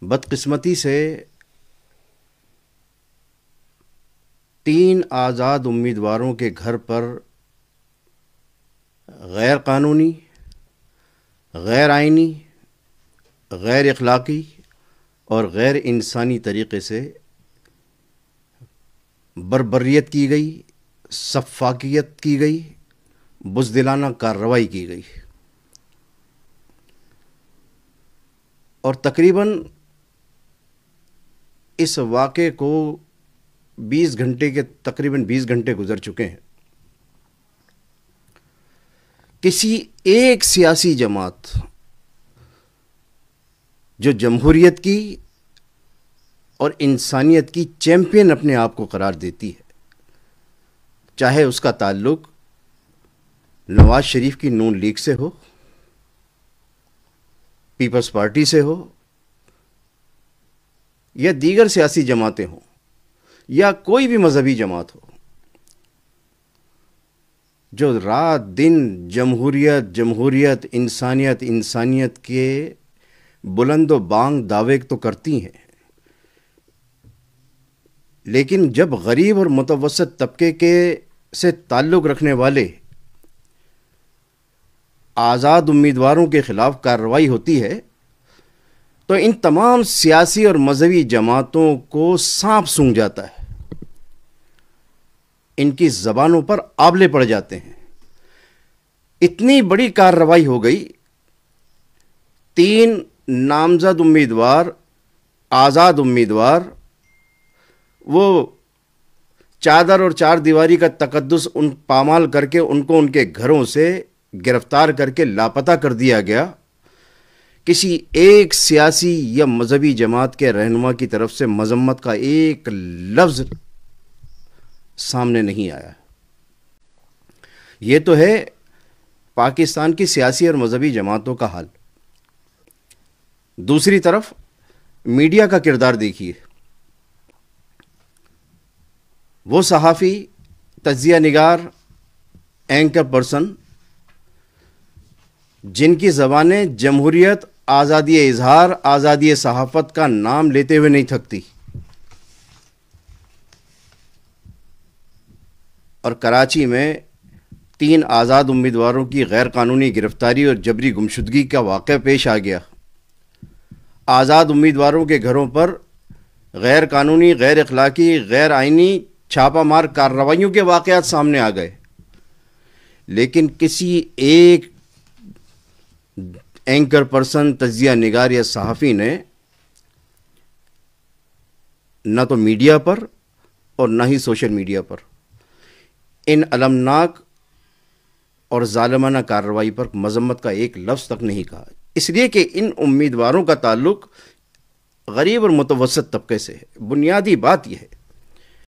بدقسمتی سے 3 آزاد امیدواروں کے گھر پر غیر قانونی، غیر آئینی، غیر اخلاقی اور غیر انسانی طریقے سے بربریت کی گئی، سفاکیت کی گئی، بزدلانہ کارروائی کی گئی، اور تقریباً اس واقعے کو 20 گھنٹے گزر چکے ہیں۔ کسی ایک سیاسی جماعت جو جمہوریت کی اور انسانیت کی چیمپئن اپنے آپ کو قرار دیتی ہے، چاہے اس کا تعلق نواز شریف کی نون لیگ سے ہو، پیپلز پارٹی سے ہو، یا دیگر سیاسی جماعتیں ہوں، یا کوئی بھی مذہبی جماعت ہو، جو رات دن جمہوریت جمہوریت، انسانیت انسانیت کے بلند و بانگ دعوے تو کرتی ہیں، لیکن جب غریب اور متوسط طبقے کے سے تعلق رکھنے والے آزاد امیدواروں کے خلاف کارروائی ہوتی ہے تو ان تمام سیاسی اور مذہبی جماعتوں کو سانپ سونگھ جاتا ہے، ان کی زبانوں پر آبلے پڑ جاتے ہیں۔ اتنی بڑی کارروائی ہو گئی، 3 نامزد امیدوار، آزاد امیدوار، وہ چادر اور چار دیواری کا تقدس پامال کر کے ان کو ان کے گھروں سے گرفتار کر کے لاپتہ کر دیا گیا۔ کسی ایک سیاسی یا مذہبی جماعت کے رہنما کی طرف سے مذمت کا ایک لفظ سامنے نہیں آیا۔ یہ تو ہے پاکستان کی سیاسی اور مذہبی جماعتوں کا حال۔ دوسری طرف میڈیا کا کردار دیکھیے۔ وہ صحافی، تجزیہ نگار، اینکر پرسن جن کی زبانیں جمہوریت، آزادی اظہار، آزادی صحافت کا نام لیتے ہوئے نہیں تھکتی، اور کراچی میں 3 آزاد امیدواروں کی غیر قانونی گرفتاری اور جبری گمشدگی کا واقعہ پیش آ گیا۔ آزاد امیدواروں کے گھروں پر غیر قانونی، غیر اخلاقی، غیر آئینی چھاپہ مار کارروائیوں کے واقعات سامنے آ گئے، لیکن کسی ایک اینکر پرسن، تجزیہ نگار یا صحافی نے نہ تو میڈیا پر اور نہ ہی سوشل میڈیا پر ان المناک اور ظالمانہ کارروائی پر مذمت کا ایک لفظ تک نہیں کہا، اس لیے کہ ان امیدواروں کا تعلق غریب اور متوسط طبقے سے ہے۔ بنیادی بات یہ ہے